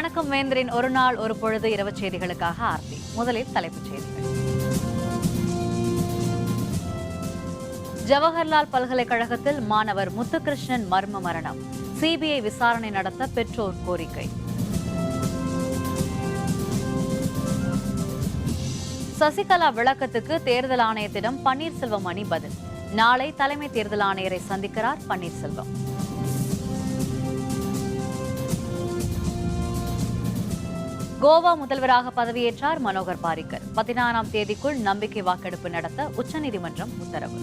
வணக்கம் வேந்தரின் ஒரு நாள் ஒரு பொழுது இரவு செய்திகளுக்காக ஆர்த்தி. முதலில் தலைப்புச் செய்திகள். ஜவஹர்லால் பல்கலைக்கழகத்தில் மாணவர் முத்துகிருஷ்ணன் மர்ம மரணம். சிபிஐ விசாரணை நடத்த பெற்றோர் கோரிக்கை. சசிகலா விளக்கத்துக்கு தேர்தல் ஆணையத்திடம் பன்னீர்செல்வம் அணி பதில். நாளை தலைமை தேர்தல் ஆணையரை சந்திக்கிறார் பன்னீர்செல்வம். கோவா முதல்வராக பதவியேற்றார் மனோகர் பாரிக்கர். 14ஆம் தேதிக்குள் நம்பிக்கை வாக்கெடுப்பு நடத்த உச்சநீதிமன்றம் உத்தரவு.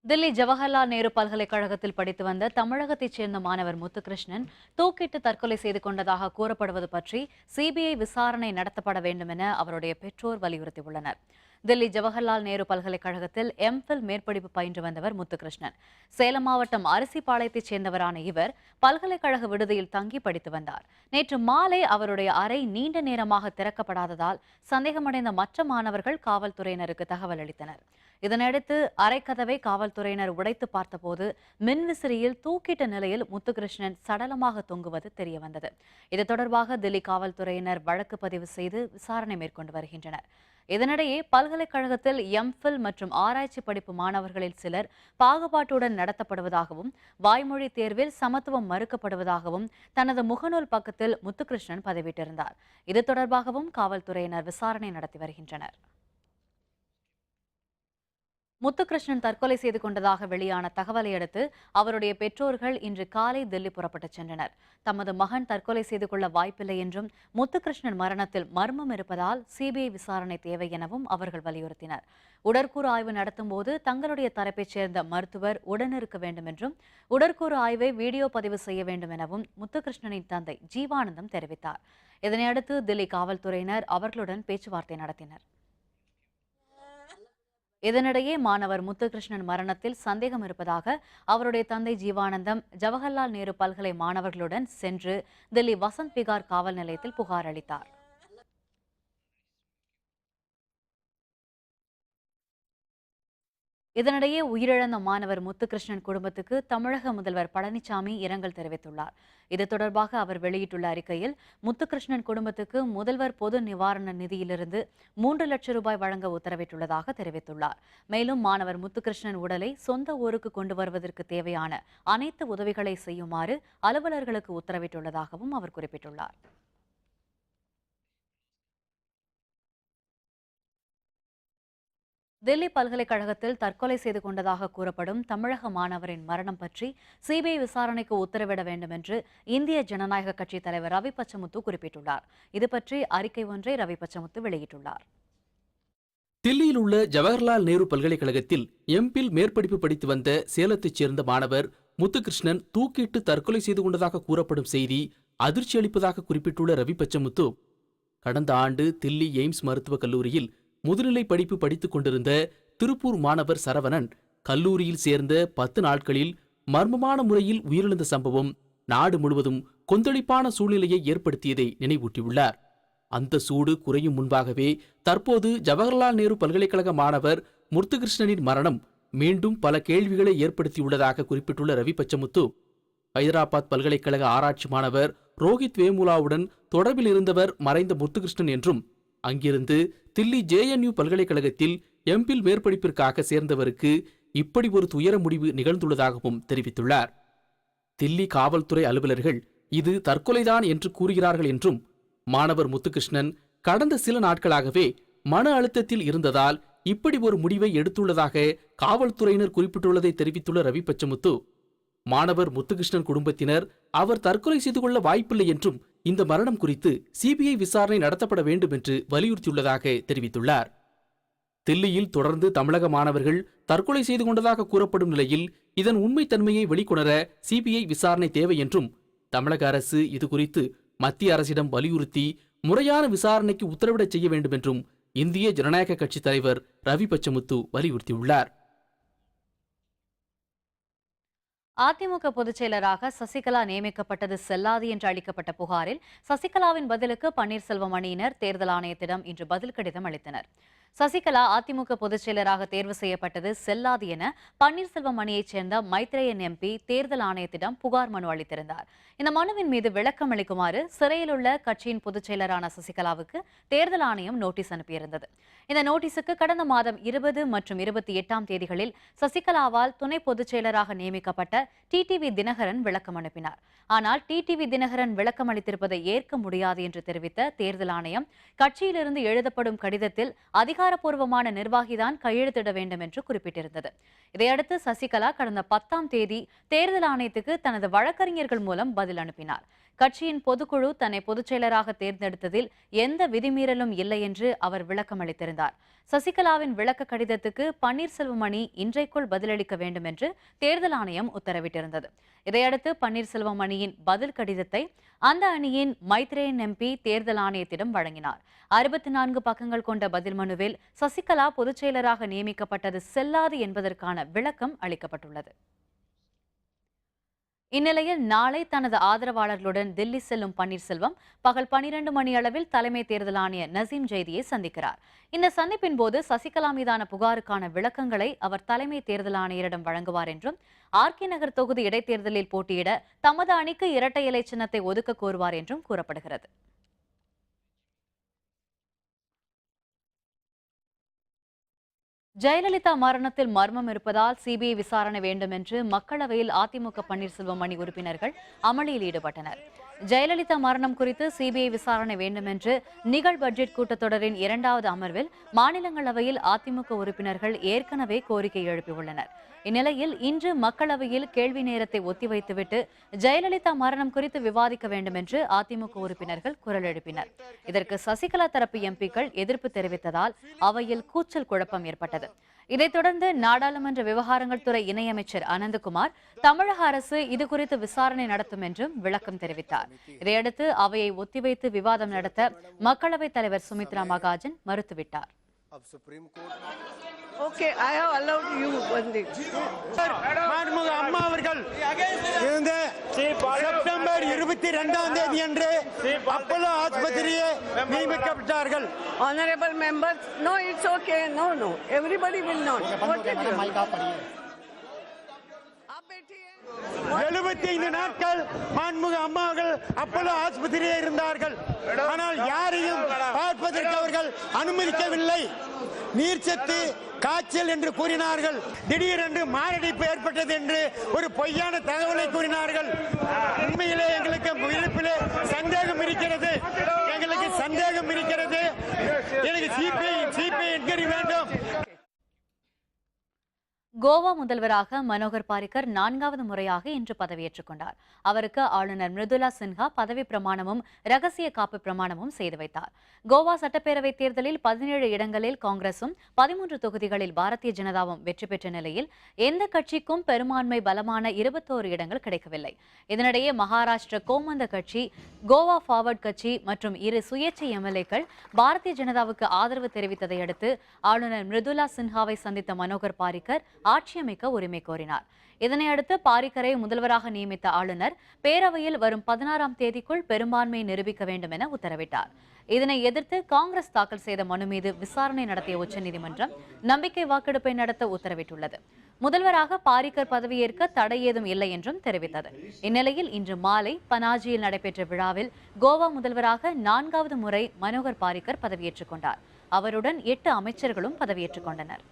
தில்லி ஜவஹர்லால் நேரு பல்கலைக்கழகத்தில் படித்து வந்த தமிழகத்தைச் சேர்ந்த மாணவர் முத்துகிருஷ்ணன் தூக்கிட்டு தற்கொலை செய்து கொண்டதாக கூறப்படுவது பற்றி சிபிஐ விசாரணை நடத்தப்பட வேண்டும் என அவருடைய பெற்றோர் வலியுறுத்தியுள்ளனர். தில்லி ஜவஹர்லால் நேரு பல்கலைக்கழகத்தில் எம்ஃபில் மேற்படிப்பு பயின்று வந்தவர் முத்துகிருஷ்ணன். சேலம் மாவட்டம் அரிசிபாளையத்தைச் சேர்ந்தவரான இவர் பல்கலைக்கழக விடுதியில் தங்கி படித்து வந்தார். நேற்று மாலை அவருடைய அறை நீண்ட நேரமாக திறக்கப்படாததால் சந்தேகமடைந்த மற்ற மாணவர்கள் காவல்துறையினருக்கு தகவல் அளித்தனர். இதனையடுத்து அறைக்கதவை காவல்துறையினர் உடைத்து பார்த்தபோது மின்விசிறியில் தூக்கிட்ட நிலையில் முத்துகிருஷ்ணன் சடலமாக தொங்குவது தெரியவந்தது. இது தொடர்பாக தில்லி காவல்துறையினர் வழக்கு பதிவு செய்து விசாரணை மேற்கொண்டு வருகின்றனர். இதனிடையே பல்கலைக்கழகத்தில் எம்ஃபில் மற்றும் ஆராய்ச்சி படிப்பு மாணவர்களில் சிலர் பாகுபாட்டுடன் நடத்தப்படுவதாகவும் வாய்மொழி தேர்வில் சமத்துவம் மறுக்கப்படுவதாகவும் தனது முகநூல் பக்கத்தில் முத்துகிருஷ்ணன் பதிவிட்டிருந்தார். இது தொடர்பாகவும் காவல்துறையினர் விசாரணை நடத்தி வருகின்றனர். முத்துகிருஷ்ணன் தற்கொலை செய்து கொண்டதாக வெளியான தகவலை அடுத்து அவருடைய பெற்றோர்கள் இன்று காலை தில்லி புறப்பட்டுச் சென்றனர். தமது மகன் தற்கொலை செய்து கொள்ள வாய்ப்பில்லை என்றும் முத்துகிருஷ்ணன் மரணத்தில் மர்மம் இருப்பதால் சிபிஐ விசாரணை தேவை எனவும் அவர்கள் வலியுறுத்தினர். உடற்கூறு ஆய்வு நடத்தும் போது தங்களுடைய தரப்பைச் சேர்ந்த மருத்துவர் உடனிருக்க வேண்டும் என்றும் உடற்கூறு ஆய்வை வீடியோ பதிவு செய்ய வேண்டும் எனவும் முத்துகிருஷ்ணனின் தந்தை ஜீவானந்தம் தெரிவித்தார். இதனையடுத்து தில்லி காவல்துறையினர் அவர்களுடன் பேச்சுவார்த்தை நடத்தினர். இதனிடையே மாணவர் முத்துகிருஷ்ணன் மரணத்தில் சந்தேகம் இருப்பதாக அவருடைய தந்தை ஜீவானந்தம் ஜவஹர்லால் நேரு பல்கலை மாணவர்களுடன் சென்று தில்லி வசந்த் விகார் காவல் நிலையத்தில் புகார் அளித்தார். இதனிடையே உயிரிழந்த மாணவர் முத்துகிருஷ்ணன் குடும்பத்துக்கு தமிழக முதல்வர் பழனிசாமி இரங்கல் தெரிவித்துள்ளார். இது தொடர்பாக அவர் வெளியிட்டுள்ள அறிக்கையில் முத்துகிருஷ்ணன் குடும்பத்துக்கு முதல்வர் பொது நிவாரண நிதியிலிருந்து 3 லட்சம் ரூபாய் வழங்க உத்தரவிட்டுள்ளதாக தெரிவித்துள்ளார். மேலும் மாணவர் முத்துகிருஷ்ணன் உடலை சொந்த ஊருக்கு கொண்டு வருவதற்கு தேவையான அனைத்து உதவிகளை செய்யுமாறு அலுவலர்களுக்கு உத்தரவிட்டுள்ளதாகவும் அவர் குறிப்பிட்டுள்ளார். தில்லி பல்கலைக்கழகத்தில் தற்கொலை செய்து கொண்டதாக கூறப்படும் தமிழக மாணவரின் மரணம் பற்றி சிபிஐ விசாரணைக்கு உத்தரவிட வேண்டும் என்று இந்திய ஜனநாயக கட்சி தலைவர் ரவி பச்சமுத்து குறிப்பிட்டுள்ளார். இது பற்றி அறிக்கை ஒன்றை ரவி பச்சமுத்து வெளியிட்டுள்ளார். தில்லியில் உள்ள ஜவஹர்லால் நேரு பல்கலைக்கழகத்தில் எம்பில் மேற்படிப்பு படித்து வந்த சேலத்தைச் சேர்ந்த மாணவர் முத்துகிருஷ்ணன் தூக்கிட்டு தற்கொலை செய்து கொண்டதாக கூறப்படும் செய்தி அதிர்ச்சி அளிப்பதாக குறிப்பிட்டுள்ள ரவி பச்சமுத்து, கடந்த ஆண்டு தில்லி எய்ம்ஸ் மருத்துவக் கல்லூரியில் முதுநிலை படிப்பு படித்துக் கொண்டிருந்த திருப்பூர் மாணவர் சரவணன் கல்லூரியில் சேர்ந்த 10 நாட்களில் மர்மமான முறையில் உயிரிழந்த சம்பவம் நாடு முழுவதும் கொந்தளிப்பான சூழ்நிலையை ஏற்படுத்தியதை நினைவூட்டியுள்ளார். அந்த சூடு குறையும் முன்பாகவே தற்போது ஜவஹர்லால் நேரு பல்கலைக்கழக மாணவர் முத்துகிருஷ்ணனின் மரணம் மீண்டும் பல கேள்விகளை ஏற்படுத்தியுள்ளதாக குறிப்பிட்டுள்ள ரவி பச்சமுத்து, ஹைதராபாத் பல்கலைக்கழக ஆராய்ச்சி மாணவர் ரோஹித் வேமுலாவுடன் தொடர்பில் இருந்தவர் மறைந்த முத்துகிருஷ்ணன் என்றும் அங்கிருந்து தில்லி JNU பல்கலைக்கழகத்தில் எம்பில் மேற்படிப்பிற்காக சேர்ந்தவருக்கு இப்படி ஒரு துயர முடிவு நிகழ்ந்துள்ளதாகவும் தெரிவித்துள்ளார். தில்லி காவல்துறை அலுவலர்கள் இது தற்கொலைதான் என்று கூறுகிறார்கள் என்றும், மாணவர் முத்துகிருஷ்ணன் கடந்த சில நாட்களாகவே மன அழுத்தத்தில் இருந்ததால் இப்படி ஒரு முடிவை எடுத்துள்ளதாக காவல்துறையினர் குறிப்பிட்டுள்ளதை தெரிவித்துள்ள ரவி பச்சமுத்து, மாணவர் முத்துகிருஷ்ணன் குடும்பத்தினர் அவர் தற்கொலை செய்து கொள்ள வாய்ப்பில்லை என்றும் இந்த மரணம் குறித்து சிபிஐ விசாரணை நடத்தப்பட வேண்டும் என்று வலியுறுத்தியுள்ளதாக தெரிவித்துள்ளார். தில்லியில் தொடர்ந்து தமிழக மாணவர்கள் தற்கொலை செய்து கொண்டதாக கூறப்படும் நிலையில் இதன் உண்மைத்தன்மையை வெளிக்கொணர சிபிஐ விசாரணை தேவை என்றும், தமிழக அரசு இதுகுறித்து மத்திய அரசிடம் வலியுறுத்தி முறையான விசாரணைக்கு உத்தரவிடச் செய்ய வேண்டும் என்றும் இந்திய ஜனநாயக கட்சி தலைவர் ரவி பச்சமுத்து வலியுறுத்தியுள்ளார். அதிமுக பொதுச் செயலராக சசிகலா நியமிக்கப்பட்டது செல்லாது என்று அளிக்கப்பட்ட புகாரில் சசிகலாவின் பதிலுக்கு பன்னீர்செல்வம் அணியினர் தேர்தல் ஆணையத்திடம் இன்று பதில் கடிதம் அளித்தனர். சசிகலா அதிமுக பொதுச் செயலராக தேர்வு செய்யப்பட்டது செல்லாது என பன்னீர்செல்வம் அணியைச் சேர்ந்த மைத்ரேயன் எம்பி தேர்தல் ஆணையத்திடம் புகார் மனு அளித்திருந்தார். இந்த மனுவின் மீது விளக்கம் அளிக்குமாறு சிறையில் உள்ள கட்சியின் பொதுச் செயலரான சசிகலாவுக்கு தேர்தல் ஆணையம் நோட்டீஸ் அனுப்பியிருந்தது. இந்த நோட்டீஸுக்கு கடந்த மாதம் 20 மற்றும் 28ஆம் தேதிகளில் சசிகலாவால் துணை பொதுச் செயலராக நியமிக்கப்பட்ட டிடிவி தினகரன் விளக்கம் அனுப்பினார். ஆனால் டிடிவி தினகரன் விளக்கம் அளித்திருப்பதை ஏற்க முடியாது என்று தெரிவித்த தேர்தல் ஆணையம் கட்சியிலிருந்து எழுதப்படும் கடிதத்தில் அதிகாரப்பூர்வமான நிர்வாகிதான் கையெழுத்திட வேண்டும் என்று குறிப்பிட்டிருந்தது. இதையடுத்து சசிகலா கடந்த 10ஆம் தேதி தேர்தல் ஆணையத்துக்கு தனது வழக்கறிஞர்கள் மூலம் பதில் அனுப்பினார். கட்சியின் பொதுக்குழு தன்னை பொதுச் செயலராக தேர்ந்தெடுத்ததில் எந்த விதிமீறலும் இல்லை என்று அவர் விளக்கம் அளித்திருந்தார். சசிகலாவின் விளக்க கடிதத்துக்கு பன்னீர்செல்வம் அணி இன்றைக்குள் பதிலளிக்க வேண்டும் என்று தேர்தல் ஆணையம் உத்தரவிட்டிருந்தது. இதையடுத்து பன்னீர்செல்வம் அணியின் பதில் கடிதத்தை அந்த அணியின் மைத்ரேயன் எம்பி தேர்தல் ஆணையத்திடம் வழங்கினார். 64 பக்கங்கள் கொண்ட பதில் மனுவில் சசிகலா பொதுச் செயலராக நியமிக்கப்பட்டது செல்லாது என்பதற்கான விளக்கம் அளிக்கப்பட்டுள்ளது. இந்நிலையில் நாளை தனது ஆதரவாளர்களுடன் தில்லி செல்லும் பன்னீர்செல்வம் பகல் 12 மணி அளவில் தலைமை தேர்தல் ஆணையர் நசீம் ஜெய்தியை சந்திக்கிறார். இந்த சந்திப்பின் போது சசிகலா மீதான புகாருக்கான விளக்கங்களை அவர் தலைமை தேர்தல் ஆணையரிடம் வழங்குவார் என்றும் ஆர்கே நகர் தொகுதி இடைத்தேர்தலில் போட்டியிட தமது அணிக்கு இரட்டை இலை சின்னத்தை ஒதுக்க கோருவார் என்றும் கூறப்படுகிறது. ஜெயலலிதா மரணத்தில் மர்மம் இருப்பதால் சிபிஐ விசாரணை வேண்டும் என்று மக்களவையில் அதிமுக பன்னீர்செல்வம் அணி உறுப்பினர்கள் அமளியில் ஈடுபட்டனர். ஜெயலலிதா மரணம் குறித்து சிபிஐ விசாரணை வேண்டும் என்று நிகழ் பட்ஜெட் கூட்டத்தொடரின் 2வது அமர்வில் மாநிலங்களவையில் அதிமுக உறுப்பினர்கள் ஏற்கனவே கோரிக்கை எழுப்பியுள்ளனர். இந்நிலையில் இன்று மக்களவையில் கேள்வி நேரத்தை ஒத்திவைத்துவிட்டு ஜெயலலிதா மரணம் குறித்து விவாதிக்க வேண்டும் என்று அதிமுக உறுப்பினர்கள் குரல் எழுப்பினர். இதற்கு சசிகலா தரப்பு எம்பிக்கள் எதிர்ப்பு தெரிவித்ததால் அவையில் கூச்சல் குழப்பம் ஏற்பட்டது. இதைத் தொடர்ந்து நாடாளுமன்ற விவகாரங்கள் துறை இணையமைச்சர் அனந்தகுமார் தமிழக அரசு இதுகுறித்து விசாரணை நடத்தும் என்றும் விளக்கம் தெரிவித்தார். இதையடுத்து அவையை ஒத்திவைத்து விவாதம் நடத்த மக்களவைத் தலைவர் சுமித்ரா மகாஜன் மறுத்துவிட்டார். Okay, I have allowed you one thing. மாண்புமிகு அம்மா அவர்கள் இந்த செப்டம்பர் 22ஆம் தேதி அன்று Apollo ஆஸ்பத்திரியை நியமிக்கப்பட்டார்கள். Honorable members, no, it's okay. No. Everybody will not. What is it? 75 நாட்கள் மாண்புமிகு அம்மாவர்கள் அப்போலோ ஆஸ்பத்திரியில் இருந்தார்கள். ஆனால் யாரையும் பார்ப்பதற்கு அவர்கள் அனுமதிக்கவில்லை. நீர்ச்சத்து காய்ச்சல் என்று கூறினார்கள். திடீரென்று மாரடைப்பு ஏற்பட்டது என்று ஒரு பொய்யான தகவலை கூறினார்கள். உண்மையிலே எங்களுக்கு இழப்பிலே சந்தேகம் இருக்கிறது. எனக்கு சிபிஐ என்கொயரி வேண்டும். கோவா முதல்வராக மனோகர் பாரிக்கர் 4வது முறையாக இன்று பதவியேற்றுக் கொண்டார். அவருக்கு ஆளுநர் மிருதுளா சின்ஹா பதவி பிரமாணமும் ரகசிய காப்பு பிரமாணமும் செய்து வைத்தார். கோவா சட்டப்பேரவைத் தேர்தலில் 17 இடங்களில் காங்கிரசும் 13 தொகுதிகளில் பாரதிய ஜனதாவும் வெற்றி பெற்ற நிலையில் எந்த கட்சிக்கும் பெரும்பான்மை பலமான 21 இடங்கள் கிடைக்கவில்லை. இதனிடையே மகாராஷ்டிர கோமந்த கட்சி, கோவா ஃபார்வர்ட் கட்சி மற்றும் 2 சுயேட்சை எம்எல்ஏக்கள் பாரதிய ஜனதாவுக்கு ஆதரவு தெரிவித்ததை அடுத்து ஆளுநர் மிருதுளா சின்ஹாவை சந்தித்த மனோகர் பாரிக்கர் ஆட்சியமைக்க உரிமை கோரினார். இதனையடுத்து பாரிக்கரை முதல்வராக நியமித்த ஆளுநர் பேரவையில் வரும் 16ஆம் தேதிக்குள் பெரும்பான்மையை நிரூபிக்க வேண்டும் என உத்தரவிட்டார். இதனை எதிர்த்து காங்கிரஸ் தாக்கல் செய்த மனு மீது விசாரணை நடத்திய உச்சநீதிமன்றம் நம்பிக்கை வாக்கெடுப்பை நடத்த உத்தரவிட்டுள்ளது. முதல்வராக பாரிக்கர் பதவியேற்க தடை ஏதும் இல்லை என்றும் தெரிவித்தது. இந்நிலையில் இன்று மாலை பனாஜியில் நடைபெற்ற விழாவில் கோவா முதல்வராக 4வது முறை மனோகர் பாரிக்கர் பதவியேற்றுக் கொண்டார். அவருடன் 8 அமைச்சர்களும் பதவியேற்றுக் கொண்டனர்.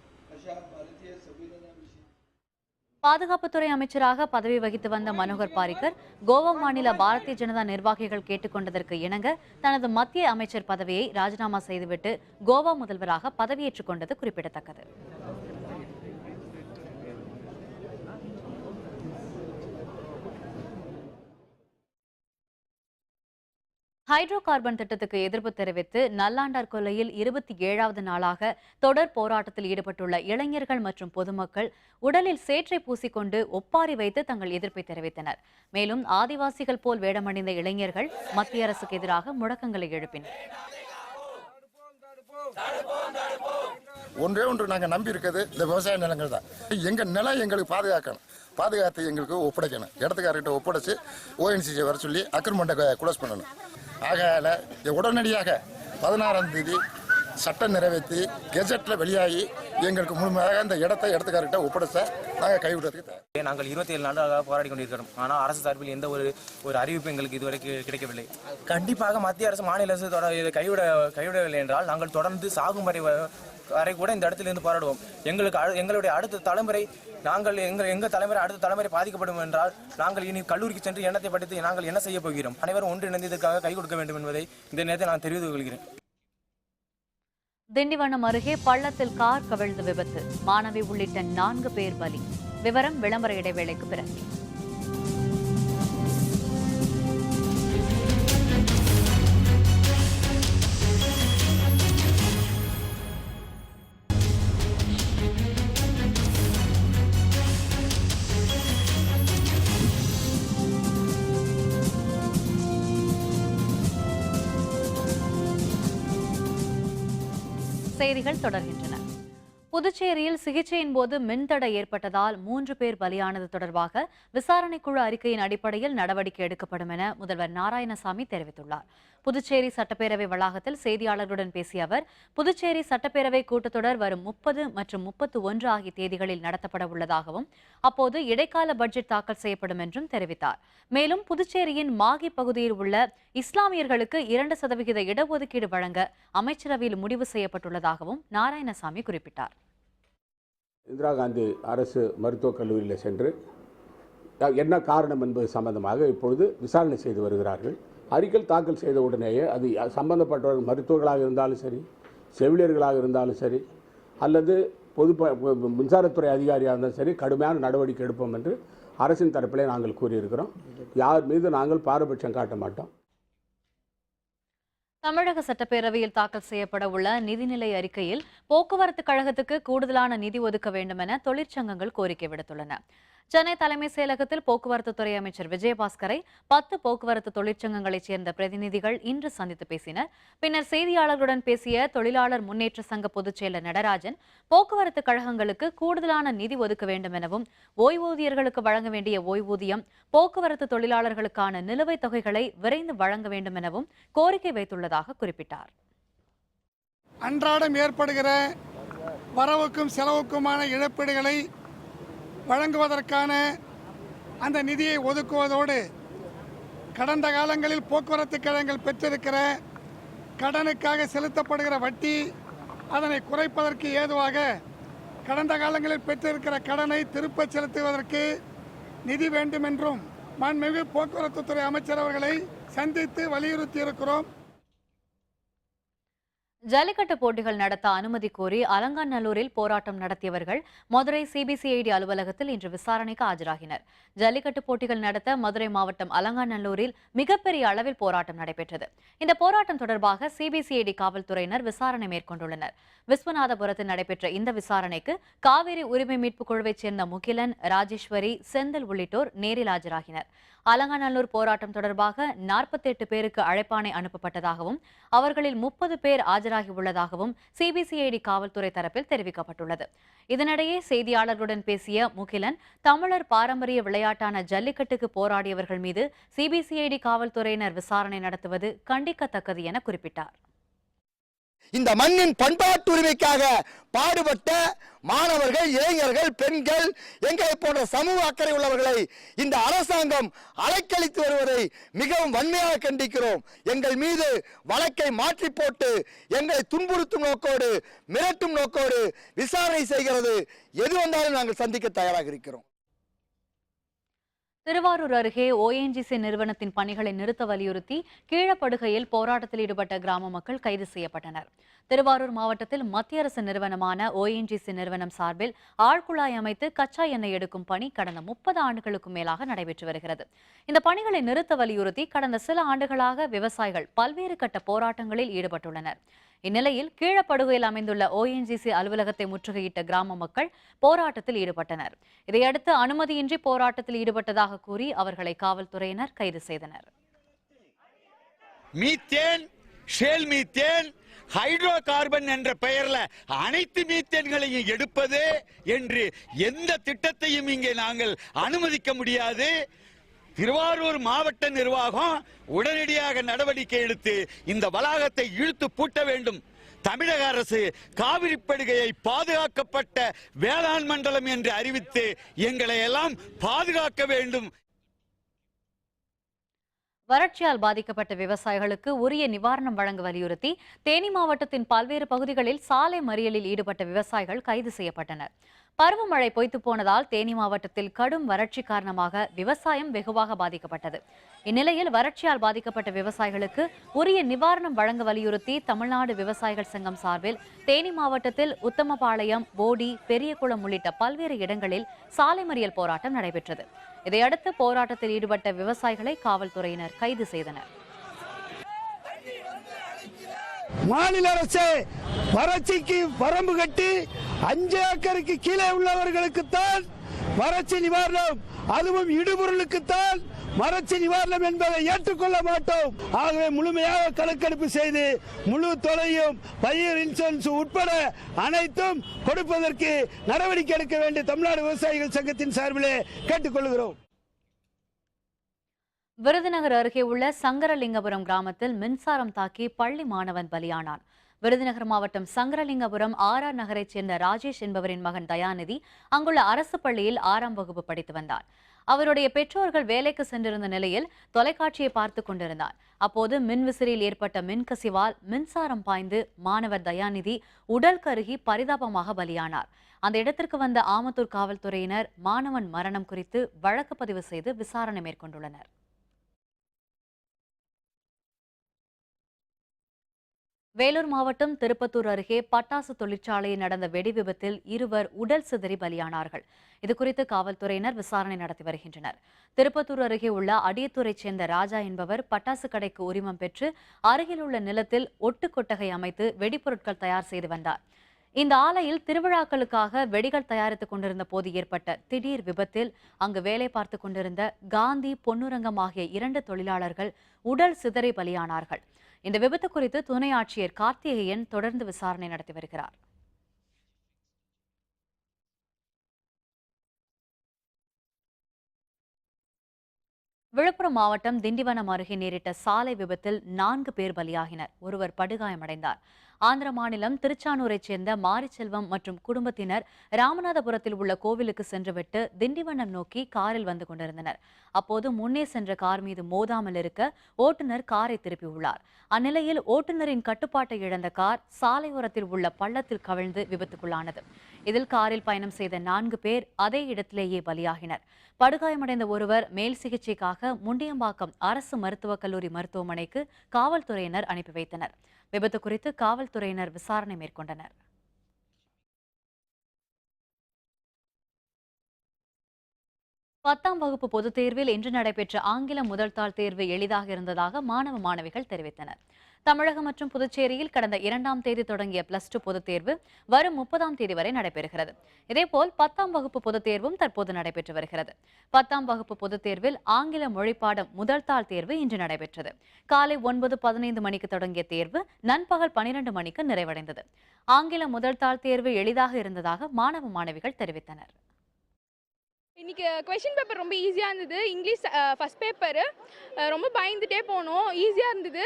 பாதுகாப்புத்துறை அமைச்சராக பதவி வகித்து வந்த மனோகர் பாரிக்கர் கோவா மாநில பாரதிய ஜனதா நிர்வாகிகள் கேட்டுக்கொண்டதற்கு இணங்க தனது மத்திய அமைச்சர் பதவியை ராஜினாமா செய்துவிட்டு கோவா முதல்வராக பதவியேற்றுக் கொண்டது குறிப்பிடத்தக்கது. ஹைட்ரோ கார்பன் திட்டத்துக்கு எதிர்ப்பு தெரிவித்து நல்லாண்டார் கொல்லையில் 27வது நாளாக தொடர் போராட்டத்தில் ஈடுபட்டுள்ள இளைஞர்கள் மற்றும் பொதுமக்கள் உடலில் சேற்றை பூசிக்கொண்டு ஒப்பாரி வைத்து தங்கள் எதிர்ப்பை தெரிவித்தனர். மேலும் ஆதிவாசிகள் போல் வேடமணிந்த இளைஞர்கள் மத்திய அரசுக்கு எதிராக முழக்கங்களை எழுப்பினர். ஒன்று நாங்கள் நம்பி இருக்கிறது இந்த விவசாய நிலங்கள் தான். எங்கள் நிலம் எங்களுக்கு பாதுகாத்து எங்களுக்கு ஒப்படைக்கணும். இடத்துக்காரர்கிட்ட ஒப்படைச்சு ஓஎன்சிசி வர சொல்லி அக்ரிமெண்ட்டை க்ளோஸ் பண்ணணும். ஆகையால் உடனடியாக 16ஆம் தேதி சட்டம் நிறைவேற்றி கெஜெட்டில் வெளியாகி எங்களுக்கு முழுமையாக அந்த இடத்துக்காரர்கிட்ட ஒப்படைச்சா நாங்கள் கைவிடுறதுக்கு நாங்கள் 27 நாட்களாக போராடி கொண்டிருக்கிறோம். ஆனால் அரசு சார்பில் எந்த ஒரு அறிவிப்பு எங்களுக்கு இதுவரைக்கும் கிடைக்கவில்லை. கண்டிப்பாக மத்திய அரசு மாநில அரசு கைவிடவில்லை என்றால் நாங்கள் தொடர்ந்து சாகும் வரை கூட இந்த இடத்திலிருந்து போராடுவோம். எங்களுடைய அடுத்த தலைமுறை எங்கள் தலைமுறை அடுத்த தலைமுறை பாதிக்கப்படும் என்றால் நாங்கள் இனி கல்லூரிக்கு சென்று எண்ணத்தை படித்து நாங்கள் என்ன செய்ய போகிறோம்? அனைவரும் ஒன்றிணைந்து இதற்காக கை கொடுக்க வேண்டும் என்பதை இந்த நேரத்தில் நான் தெரிவித்துக் கொள்கிறேன். திண்டிவனம் அருகே பள்ளத்தில் கார் கவிழ்ந்து விபத்து, மாணவி உள்ளிட்ட 4 பேர் பலி. விவரம் விளம்பர இடைவேளைக்கு பிறகு. செய்திகள் தொடர்கின்றன. புதுச்சேரியில் சிகிச்சையின் போது மின்தடை ஏற்பட்டதால் 3 பேர் பலியானது தொடர்பாக விசாரணைக்குழு அறிக்கையின் அடிப்படையில் நடவடிக்கை எடுக்கப்படும் என முதல்வர் நாராயணசாமி தெரிவித்துள்ளார். புதுச்சேரி சட்டப்பேரவை வளாகத்தில் செய்தியாளர்களுடன் பேசிய அவர், புதுச்சேரி சட்டப்பேரவை கூட்டத்தொடர் வரும் 30 மற்றும் 31 ஆகிய தேதிகளில் நடத்தப்பட உள்ளதாகவும் அப்போது இடைக்கால பட்ஜெட் தாக்கல் செய்யப்படும் என்றும் தெரிவித்தார். மேலும் புதுச்சேரியின் மாகி பகுதியில் உள்ள இஸ்லாமியர்களுக்கு 2% இடஒதுக்கீடு வழங்க அமைச்சரவையில் முடிவு செய்யப்பட்டுள்ளதாகவும் நாராயணசாமி குறிப்பிட்டார். இந்திரா காந்தி அரசு மருத்துவக் கல்லூரியில் சென்று என்ன காரணம் என்பது சம்பந்தமாக இப்பொழுது விசாரணை செய்து வருகிறார்கள். அறிக்கை தாக்கல் செய்த உடனேயே அது சம்பந்தப்பட்டவர்கள் மருத்துவர்களாக இருந்தாலும் சரி, செவிலியர்களாக இருந்தாலும் சரி, அல்லது மின்சாரத்துறை அதிகாரியாக இருந்தாலும் சரி, கடுமையான நடவடிக்கை எடுப்போம் என்று அரசின் தரப்பிலே நாங்கள் கூறியிருக்கிறோம். யார் மீது நாங்கள் பாரபட்சம் காட்ட மாட்டோம். தமிழக சட்டப்பேரவையில் தாக்கல் செய்யப்பட உள்ள நிதிநிலை அறிக்கையில் போக்குவரத்து கழகத்துக்கு கூடுதலான நிதி ஒதுக்க வேண்டும் என தொழிற்சங்கங்கள் கோரிக்கை விடுத்துள்ளன. சென்னை தலைமைச் செயலகத்தில் போக்குவரத்து துறை அமைச்சர் விஜயபாஸ்கரை 10 போக்குவரத்து தொழிற்சங்கங்களைச் சேர்ந்த பிரதிநிதிகள் இன்று சந்தித்து பேசினர். பின்னர் செய்தியாளர்களுடன் பேசிய தொழிலாளர் முன்னேற்ற சங்க பொதுச் செயலர் நடராஜன், போக்குவரத்து கழகங்களுக்கு கூடுதலான நிதி ஒதுக்க வேண்டும் எனவும் ஓய்வூதியர்களுக்கு வழங்க வேண்டிய ஓய்வூதியம், போக்குவரத்து தொழிலாளர்களுக்கான நிலுவைத் தொகைகளை விரைந்து வழங்க வேண்டும் எனவும் கோரிக்கை வைத்துள்ளதாக குறிப்பிட்டார். அன்றாடம் ஏற்படுகிற வரவுக்கும் செலவுக்குமான இழப்பீடுகளை வழங்குவதற்கான அந்த நிதியை ஒதுக்குவதோடு கடந்த காலங்களில் போக்குவரத்து கழகங்கள் பெற்றிருக்கிற கடனுக்காக செலுத்தப்படுகிற வட்டி அதனை குறைப்பதற்கு ஏதுவாக கடந்த காலங்களில் பெற்றிருக்கிற கடனை திருப்பச் செலுத்துவதற்கு நிதி வேண்டும் என்றும் மாண்புமிகு போக்குவரத்து துறை அமைச்சர் அவர்களை சந்தித்து வலியுறுத்தியிருக்கிறோம். ஜல்லிக்கட்டு போட்டிகள் நடத்த அனுமதி கோரி அலங்காநல்லூரில் போராட்டம் நடத்தியவர்கள் மதுரை சிபிசிஐடி அலுவலகத்தில் இன்று விசாரணைக்கு ஆஜராகினர். ஜல்லிக்கட்டு போட்டிகள் நடத்த மதுரை மாவட்டம் அலங்காநல்லூரில் மிகப்பெரிய அளவில் போராட்டம் நடைபெற்றது. இந்த போராட்டம் தொடர்பாக சிபிசிஐடி காவல்துறையினர் விசாரணை மேற்கொண்டுள்ளனர். விஸ்வநாதபுரத்தில் நடைபெற்ற இந்த விசாரணைக்கு காவிரி உரிமை மீட்புக் குழுவைச் சேர்ந்த முகிலன், ராஜேஸ்வரி, செந்தில் உள்ளிட்டோர் நேரில் ஆஜராகினர். அலங்காநல்லூர் போராட்டம் தொடர்பாக 48 பேருக்கு அழைப்பாணை அனுப்பப்பட்டதாகவும் அவர்களில் 30 பேர் ஆஜராகியுள்ளதாகவும் சிபிசிஐடி காவல்துறை தரப்பில் தெரிவிக்கப்பட்டுள்ளது. இதனிடையே செய்தியாளர்களுடன் பேசிய முகிலன், தமிழர் பாரம்பரிய விளையாட்டான ஜல்லிக்கட்டுக்கு போராடியவர்கள் மீது சிபிசிஐடி காவல்துறையினர் விசாரணை நடத்துவது கண்டிக்கத்தக்கது என குறிப்பிட்டார். இந்த மண்ணின் பண்பாட்டு உரிமைக்காக பாடுபட்ட மாணவர்கள், இளைஞர்கள், பெண்கள், எங்களை போன்ற சமூக அக்கறை உள்ளவர்களை இந்த அரசாங்கம் அலைக்கழித்து வருவதை மிகவும் வன்மையாக கண்டிக்கிறோம். எங்கள் மீது வழக்கை மாற்றி போட்டு எங்களை துன்புறுத்தும் நோக்கோடு, மிரட்டும் நோக்கோடு விசாரணை செய்கிறது. எது வந்தாலும் நாங்கள் சந்திக்க தயாராக இருக்கிறோம். திருவாரூர் அருகே ஓஎன்ஜிசி நிறுவனத்தின் பணிகளை நிறுத்த வலியுறுத்தி கீழப்படுகையில் போராட்டத்தில் ஈடுபட்ட கிராம மக்கள் கைது செய்யப்பட்டனர். திருவாரூர் மாவட்டத்தில் மத்திய அரசு நிறுவனமான ஓஎன்ஜிசி நிறுவனம் சார்பில் ஆழ்குழாய் அமைத்து கச்சா எண்ணெய் எடுக்கும் பணி கடந்த 30 ஆண்டுகளுக்கும் மேலாக நடைபெற்று வருகிறது. இந்த பணிகளை நிறுத்த வலியுறுத்தி கடந்த சில ஆண்டுகளாக விவசாயிகள் பல்வேறு கட்ட போராட்டங்களில் ஈடுபட்டுள்ளனர். இந்நிலையில் கீழப்படுகையில் அமைந்துள்ள ஓஎன்ஜிசி அலுவலகத்தை முற்றுகையிட்ட கிராம மக்கள் போராட்டத்தில் ஈடுபட்டனர். இதையடுத்து அனுமதியின்றி போராட்டத்தில் ஈடுபட்டதாக கூறி அவர்களை காவல்துறையினர் கைது செய்தனர். Methane, shale methane, hydrocarbon என்ற பெயர்ல அனைத்து மீத்தேன்களையும் எடுப்பது என்று எந்த திட்டத்தையும் இங்கே நாங்கள் அனுமதிக்க முடியாது. திருவாரூர் மாவட்ட நிர்வாகம் உடனடியாக நடவடிக்கை எடுத்து இந்த வளாகத்தை இழுத்து பூட்ட வேண்டும். தமிழக அரசு காவிரி படுகையை பாதுகாக்கப்பட்ட வேளாண் மண்டலம் என்று அறிவித்து எங்களை எல்லாம் பாதுகாக்க வேண்டும். வறட்சியால் பாதிக்கப்பட்ட விவசாயிகளுக்கு உரிய நிவாரணம் வழங்க வலியுறுத்தி தேனி மாவட்டத்தின் பல்வேறு பகுதிகளில் சாலை மறியலில் ஈடுபட்ட விவசாயிகள் கைது செய்யப்பட்டனர். பருவமழை பொய்த்து போனதால் தேனி மாவட்டத்தில் கடும் வறட்சி காரணமாக விவசாயம் வெகுவாக பாதிக்கப்பட்டது. இந்நிலையில் வறட்சியால் பாதிக்கப்பட்ட விவசாயிகளுக்கு உரிய நிவாரணம் வழங்க வலியுறுத்தி தமிழ்நாடு விவசாயிகள் சங்கம் சார்பில் தேனி மாவட்டத்தில் உத்தமபாளையம், போடி, பெரியகுளம் உள்ளிட்ட பல்வேறு இடங்களில் சாலை மறியல் போராட்டம் நடைபெற்றது. இதையடுத்து போராட்டத்தில் ஈடுபட்ட விவசாயிகளை காவல்துறையினர் கைது செய்தனர். மாநில அரசு வறட்சிக்கு வரம்பு கட்டி 5 ஏக்கருக்கு கீழே உள்ளவர்களுக்குத்தான் வறட்சி நிவாரணம், அதுவும் இடுபொருளுக்குத்தான் வறட்சி நிவாரணம் என்பதை ஏற்றுக்கொள்ள மாட்டோம். ஆகவே முழுமையாக கணக்கெடுப்பு செய்து முழு தொகையும் பயிர் இன்சூரன்ஸ் உட்பட அனைத்தும் கொடுப்பதற்கு நடவடிக்கை எடுக்க வேண்டிய தமிழ்நாடு விவசாயிகள் சங்கத்தின் சார்பிலே கேட்டுக்கொள்கிறோம். விருதுநகர் அருகே உள்ள சங்கரலிங்கபுரம் கிராமத்தில் மின்சாரம் தாக்கி பள்ளி மாணவன் பலியானான். விருதுநகர் மாவட்டம் சங்கரலிங்கபுரம் ஆர்ஆர் நகரைச் சேர்ந்த ராஜேஷ் என்பவரின் மகன் தயாநிதி அங்குள்ள அரசு பள்ளியில் 6ஆம் வகுப்பு படித்து வந்தார். அவருடைய பெற்றோர்கள் வேலைக்கு சென்றிருந்த நிலையில் தொலைக்காட்சியை பார்த்து கொண்டிருந்தார். அப்போது மின்விசிறியில் ஏற்பட்ட மின்கசிவால் மின்சாரம் பாய்ந்து மாணவர் தயாநிதி உடல் கருகி பரிதாபமாக பலியானார். அந்த இடத்திற்கு வந்த ஆமத்தூர் காவல்துறையினர் மாணவன் மரணம் குறித்து வழக்கு பதிவு செய்து விசாரணை மேற்கொண்டுள்ளனர். வேலூர் மாவட்டம் திருப்பத்தூர் அருகே பட்டாசு தொழிற்சாலையில் நடந்த வெடி விபத்தில் 2 உடல் சிதறி பலியானார்கள். இதுகுறித்து காவல்துறையினர் விசாரணை நடத்தி வருகின்றனர். திருப்பத்தூர் அருகே உள்ள அடியத்தூரைச் சேர்ந்த ராஜா என்பவர் பட்டாசு கடைக்கு உரிமம் பெற்று அருகில் உள்ள நிலத்தில் ஒட்டு கொட்டகை அமைத்து வெடிப்பொருட்கள் தயார் செய்து வந்தார். இந்த ஆலையில் திருவிழாக்களுக்காக வெடிகள் தயாரித்துக் கொண்டிருந்த போது ஏற்பட்ட திடீர் விபத்தில் அங்கு வேலை பார்த்துக் கொண்டிருந்த காந்தி, பொன்னுரங்கம் ஆகிய 2 தொழிலாளர்கள் உடல் சிதறி பலியானார்கள். இந்த விபத்து குறித்து துணை ஆட்சியர் கார்த்திகேயன் தொடர்ந்து விசாரணை நடத்தி வருகிறார். விழுப்புரம் மாவட்டம் திண்டிவனம் அருகே நேரிட்ட சாலை விபத்தில் 4 பேர் பலியாகினர். ஒருவர் படுகாயமடைந்தார். ஆந்திர மாநிலம் திருச்சானூரைச் சேர்ந்த மாரிச்செல்வம் மற்றும் குடும்பத்தினர் ராமநாதபுரத்தில் உள்ள கோவிலுக்கு சென்றுவிட்டு திண்டிவனம் நோக்கி காரில் வந்து கொண்டிருந்தனர். அப்போது முன்னே சென்ற கார் மீது மோதாமல் இருக்க ஓட்டுநர் காரை திருப்பியுள்ளார். அந்நிலையில் ஓட்டுநரின் கட்டுப்பாட்டை இழந்த கார் சாலையோரத்தில் உள்ள பள்ளத்தில் கவிழ்ந்து விபத்துக்குள்ளானது. இதில் காரில் பயணம் செய்த 4 பேர் அதே இடத்திலேயே பலியாகினர். படுகாயமடைந்த ஒருவர் மேல் சிகிச்சைக்காக முண்டியம்பாக்கம் அரசு மருத்துவக் கல்லூரி மருத்துவமனைக்கு காவல்துறையினர் அனுப்பி வைத்தனர். விபத்து குறித்து காவல்துறையினர் விசாரணை மேற்கொண்டனர். பத்தாம் வகுப்பு பொதுத் தேர்வில் இன்று நடைபெற்ற ஆங்கில முதல் தாள் தேர்வு எளிதாக இருந்ததாக மாணவ மாணவிகள் தெரிவித்தனர். தமிழகம் மற்றும் புதுச்சேரியில் கடந்த 2ஆம் தேதி தொடங்கிய +2 பொதுத் தேர்வு வரும் 30ஆம் தேதி வரை நடைபெறுகிறது. இதேபோல் 10ஆம் வகுப்பு பொதுத் தேர்வும் தற்போது நடைபெற்று வருகிறது. 10ஆம் வகுப்பு பொதுத் தேர்வில் ஆங்கில மொழிப்பாடம் முதல் தாள் தேர்வு இன்று நடைபெற்றது. காலை 9:15 மணிக்கு தொடங்கிய தேர்வு நண்பகல் 12 மணிக்கு நிறைவடைந்தது. ஆங்கில முதல் தாள் தேர்வு எளிதாக இருந்ததாக மாணவ மாணவிகள் தெரிவித்தனர். இன்னைக்கு கொஸ்டின் பேப்பர் ரொம்ப ஈஸியாக இருந்தது. இங்கிலீஷ் ஃபர்ஸ்ட் பேப்பர் ரொம்ப பயந்துட்டே போனோம். ஈஸியாக இருந்தது.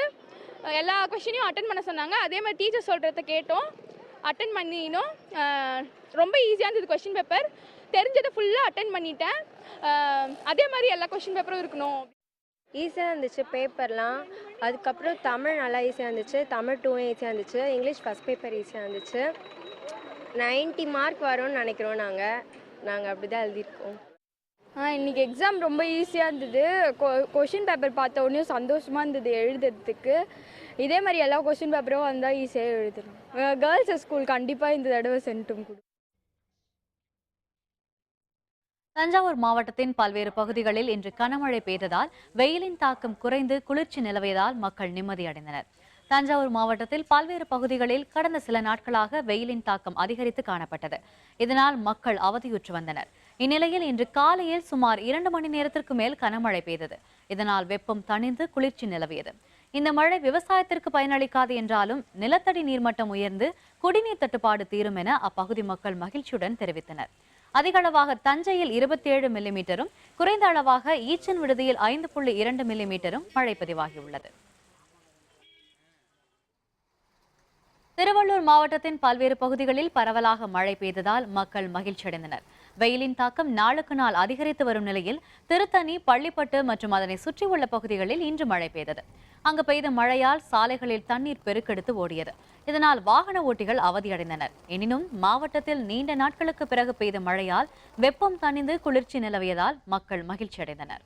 எல்லா கொஸ்டினையும் அட்டன் பண்ண சொன்னாங்க. அதே மாதிரி டீச்சர் சொல்கிறத கேட்டோம், அட்டன் பண்ணினோம். ரொம்ப ஈஸியாக இருந்தது கொஸ்டின் பேப்பர். தெரிஞ்சதை ஃபுல்லாக அட்டன் பண்ணிட்டேன். அதே மாதிரி எல்லா கொஸ்டின் பேப்பரும் இருக்கணும். ஈஸியாக இருந்துச்சு பேப்பர்லாம். அதுக்கப்புறம் தமிழ் நல்லா ஈஸியாக இருந்துச்சு. தமிழ் 2 ஈஸியாக இருந்துச்சு. இங்கிலீஷ் ஃபஸ்ட் பேப்பர் ஈஸியாக இருந்துச்சு. 90 மார்க் வரும்னு நினைக்கிறோம். நாங்கள் அப்படி தான் எழுதியிருக்கோம். இன்றைக்கி எக்ஸாம் ரொம்ப ஈஸியாக இருந்தது. கொஷின் பேப்பர் பார்த்த உடனே சந்தோஷமாக இருந்தது எழுதுறதுக்கு. இதே மாதிரி எல்லா கொஷின் பேப்பரும் வந்தால் ஈஸியாக எழுதணும். கேர்ள்ஸ் ஸ்கூல் கண்டிப்பாக இந்த தடவை சென்ட்டும் கொடு. தஞ்சாவூர் மாவட்டத்தின் பல்வேறு பகுதிகளில் இன்று கனமழை பெய்ததால் வெயிலின் தாக்கம் குறைந்து குளிர்ச்சி நிலவியதால் மக்கள் நிம்மதியடைந்தனர். தஞ்சாவூர் மாவட்டத்தில் பல்வேறு பகுதிகளில் கடந்த சில நாட்களாக வெயிலின் தாக்கம் அதிகரித்து காணப்பட்டது. இதனால் மக்கள் அவதியுற்று வந்தனர். இந்நிலையில் இன்று காலையில் சுமார் 2 மணி நேரத்திற்கு மேல் கனமழை பெய்தது. இதனால் வெப்பம் தணிந்து குளிர்ச்சி நிலவியது. இந்த மழை விவசாயத்திற்கு பயனளிக்காது என்றாலும் நிலத்தடி நீர்மட்டம் உயர்ந்து குடிநீர் தட்டுப்பாடு தீரும் என அப்பகுதி மக்கள் மகிழ்ச்சியுடன் தெரிவித்தனர். அதிகளவாக தஞ்சையில் 27 மில்லிமீட்டரும், குறைந்த அளவாக ஈச்சன் விடுதியில் 5.2 மில்லிமீட்டரும் மழை பதிவாகியுள்ளது. திருவள்ளூர் மாவட்டத்தின் பல்வேறு பகுதிகளில் பரவலாக மழை பெய்ததால் மக்கள் மகிழ்ச்சியடைந்தனர். வெயிலின் தாக்கம் நாளுக்கு நாள் அதிகரித்து வரும் நிலையில் திருத்தணி, பள்ளிப்பட்டு மற்றும் அதனை சுற்றியுள்ள பகுதிகளில் இன்று மழை பெய்தது. அங்கு பெய்த மழையால் சாலைகளில் தண்ணீர் பெருக்கெடுத்து ஓடியது. இதனால் வாகன ஓட்டிகள் அவதியடைந்தனர். எனினும் மாவட்டத்தில் நீண்ட நாட்களுக்கு பிறகு பெய்த மழையால் வெப்பம் தணிந்து குளிர்ச்சி நிலவியதால் மக்கள் மகிழ்ச்சியடைந்தனர்.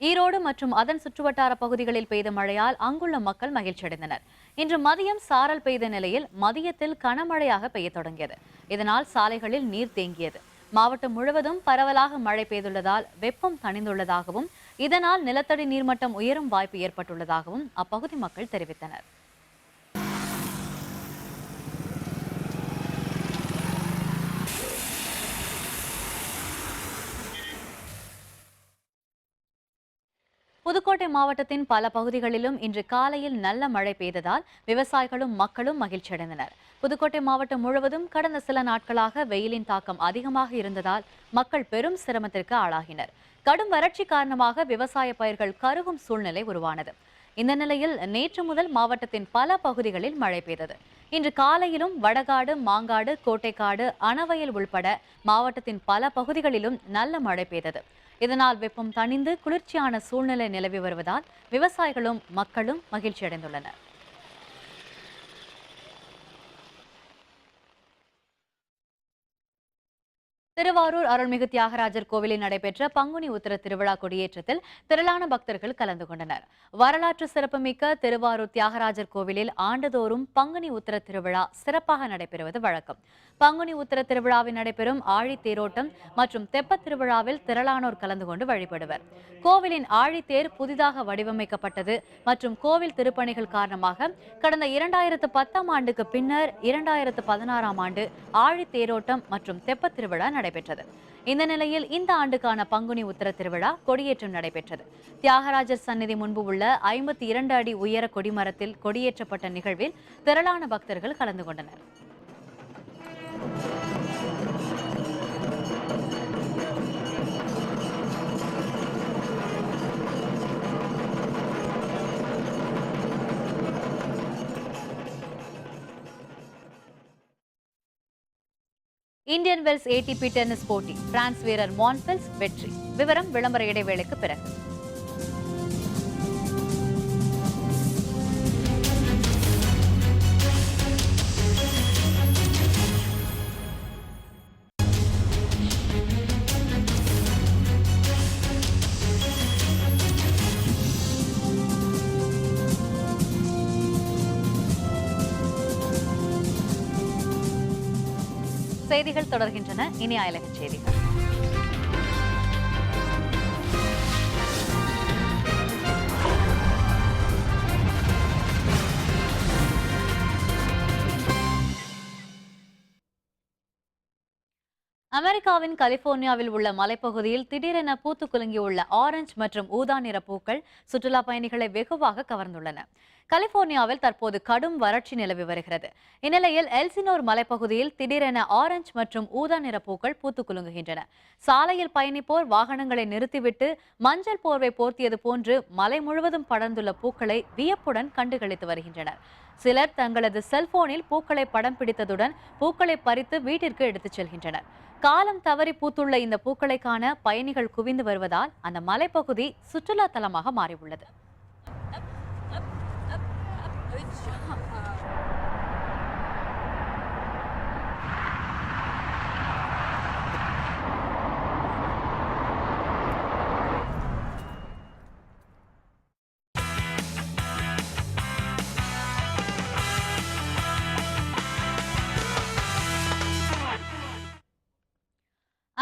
ஈரோடு மற்றும் அதன் சுற்றுவட்டார பகுதிகளில் பெய்த மழையால் அங்குள்ள மக்கள் மகிழ்ச்சியடைந்தனர். இன்று மதியம் சாரல் பெய்த நிலையில் மதியத்தில் கனமழையாக பெய்யத் தொடங்கியது. இதனால் சாலைகளில் நீர் தேங்கியது. மாவட்டம் முழுவதும் பரவலாக மழை பெய்துள்ளதால் வெப்பம் தணிந்துள்ளதாகவும் இதனால் நிலத்தடி நீர்மட்டம் உயரும் வாய்ப்பு ஏற்பட்டுள்ளதாகவும் அப்பகுதி மக்கள் தெரிவித்தனர். புதுக்கோட்டை மாவட்டத்தின் பல பகுதிகளிலும் இன்று காலையில் நல்ல மழை பெய்ததால் விவசாயிகளும் மக்களும் மகிழ்ச்சியடைந்தனர். புதுக்கோட்டை மாவட்டம் முழுவதும் கடந்த சில நாட்களாக வெயிலின் தாக்கம் அதிகமாக இருந்ததால் மக்கள் பெரும் சிரமத்திற்கு ஆளாகினர். கடும் வறட்சி காரணமாக விவசாய பயிர்கள் கருகும் சூழ்நிலை உருவானது. இந்த நிலையில் நேற்று முதல் மாவட்டத்தின் பல பகுதிகளில் மழை பெய்தது. இன்று காலையிலும் வடகாடு, மாங்காடு, கோட்டைக்காடு, அணவயல் உள்பட மாவட்டத்தின் பல பகுதிகளிலும் நல்ல மழை பெய்தது. இதனால் வெப்பம் தணிந்து குளிர்ச்சியான சூழ்நிலை நிலவி வருவதால் விவசாயிகளும் மக்களும் மகிழ்ச்சியடைந்துள்ளனர். திருவாரூர் அருள்மிகு தியாகராஜர் கோவிலில் நடைபெற்ற பங்குனி உத்திர திருவிழா கொடியேற்றத்தில் திரளான பக்தர்கள் கலந்து கொண்டனர். வரலாற்று சிறப்புமிக்க திருவாரூர் தியாகராஜர் கோவிலில் ஆண்டுதோறும் பங்குனி உத்திர திருவிழா சிறப்பாக நடைபெறுவது வழக்கம். பங்குனி உத்திர திருவிழாவில் நடைபெறும் ஆழி தேரோட்டம் மற்றும் தெப்பத் திருவிழாவில் திரளானோர் கலந்து கொண்டு வழிபடுவர். கோவிலின் ஆழித்தேர் புதிதாக வடிவமைக்கப்பட்டது மற்றும் கோவில் திருப்பணிகள் காரணமாக கடந்த 2010ஆம் ஆண்டுக்கு பின்னர் 2016ஆம் ஆண்டு ஆழி தேரோட்டம் மற்றும் தெப்பத் திருவிழா நடைபெற்றது. இந்த நிலையில் இந்த ஆண்டுக்கான பங்குனி உத்திர திருவிழா கொடியேற்றம் நடைபெற்றது. தியாகராஜர் சந்நிதி முன்பு உள்ள 52 அடி உயர கொடிமரத்தில் கொடியேற்றப்பட்ட நிகழ்வில் திரளான பக்தர்கள் கலந்து கொண்டனர். இந்தியன் வெல்ஸ் ATP டென்னிஸ் போட்டி, பிரான்ஸ் வீரர் மான்ஃபெல்ஸ் வெற்றி. விவரம் விளம்பர இடைவேளைக்கு பிறகு. செய்திகள் தொடர்கின்றன. இனி அயலக செய்திகள். அமெரிக்காவின் கலிபோர்னியாவில் உள்ள மலைப்பகுதியில் திடீரென பூத்து குலுங்கியுள்ள ஆரஞ்சு மற்றும் ஊதா நிற பூக்கள் சுற்றுலா பயணிகளை வெகுவாக கவர்ந்துள்ளன. கலிபோர்னியாவில் தற்போது கடும் வறட்சி நிலவி வருகிறது. இந்நிலையில் எல்சினோர் மலைப்பகுதியில் திடீரென ஆரஞ்சு மற்றும் ஊதா நிற பூக்கள் பூத்து குலுங்குகின்றன. சாலையில் பயணிப்போர் வாகனங்களை நிறுத்திவிட்டு மஞ்சள் போர்வை போர்த்தியது போன்று மலை முழுவதும் படர்ந்துள்ள பூக்களை வியப்புடன் கண்டுகளித்து வருகின்றனர். சிலர் தங்களது செல்போனில் பூக்களை படம் பிடித்ததுடன் பூக்களை பறித்து வீட்டிற்கு எடுத்துச் செல்கின்றனர். காலம் தவறி பூத்துள்ள இந்த பூக்களை காண பயணிகள் குவிந்து வருவதால் அந்த மலைப்பகுதி சுற்றுலா தலமாக மாறியுள்ளது.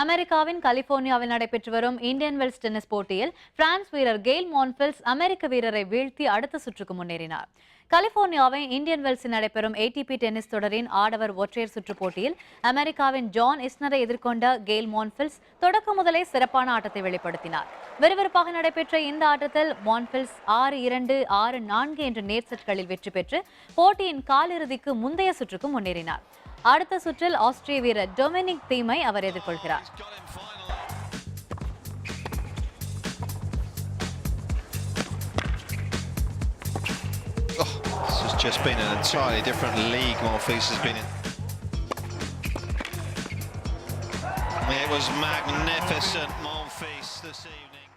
அமெரிக்காவின் கலிபோர்னியாவில் நடைபெற்று வரும் இந்தியன் வெல்ஸ் டென்னிஸ் போட்டியில் பிரான்ஸ் வீரர் கெயில் மான்ஃபெல்ஸ் அமெரிக்க வீரரை வீழ்த்தி அடுத்த சுற்றுக்கு முன்னேறினார். கலிபோர்னியாவின் இந்தியன் வெல்ஸில் நடைபெறும் ATP டென்னிஸ் தொடரின் ஆடவர் ஒற்றையர் சுற்று போட்டியில் அமெரிக்காவின் ஜான் இஸ்னரை எதிர்கொண்ட கெயில் மான்ஃபெல்ஸ் தொடக்க முதலே சிறப்பான ஆட்டத்தை வெளிப்படுத்தினார். விறுவிறுப்பாக நடைபெற்ற இந்த ஆட்டத்தில் மான்ஃபெல்ஸ் 6-2, 6-4 என்ற நேர் செட்களில் வெற்றி பெற்று போட்டியின் காலிறுதிக்கு முந்தைய சுற்றுக்கு முன்னேறினார். அடுத்த சுற்றில் ஆஸ்திரிய வீரர் டொமினிக் தீமை அவர் எதிர்கொள்கிறார். just been an entirely different league Monfils has been in. It was magnificent, Monfils, this evening.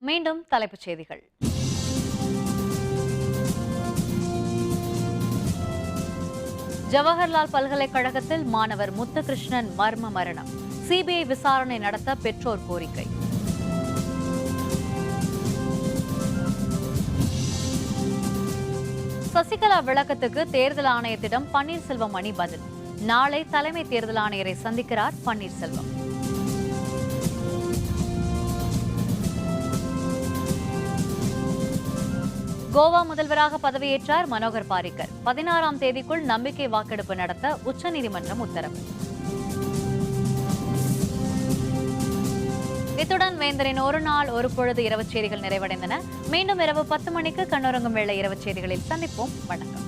மீண்டும் தலைப்புச் செய்திகள். ஜவஹர்லால் பல்கலைக்கழகத்தில் மாணவர் முத்துகிருஷ்ணன் மர்ம மரணம். சிபிஐ விசாரணை நடத்த பெற்றோர் கோரிக்கை. சசிகலா விளக்கத்துக்கு தேர்தல் ஆணையத்திடம் பன்னீர்செல்வம் அணி பதில். நாளை தலைமை தேர்தல் ஆணையரை சந்திக்கிறார் பன்னீர்செல்வம். கோவா முதல்வராக பதவியேற்றார் மனோகர் பாரிக்கர். 16ஆம் தேதிக்குள் நம்பிக்கை வாக்கெடுப்பு நடத்த உச்சநீதிமன்றம் உத்தரவு. இத்துடன் வேந்தரின் ஒரு நாள் ஒரு பொழுது இரவு செய்திகள் நிறைவடைந்தன. மீண்டும் இரவு 10 மணிக்கு கண்ணுறங்கும் வேளை இரவு செய்திகளில் சந்திப்போம். வணக்கம்.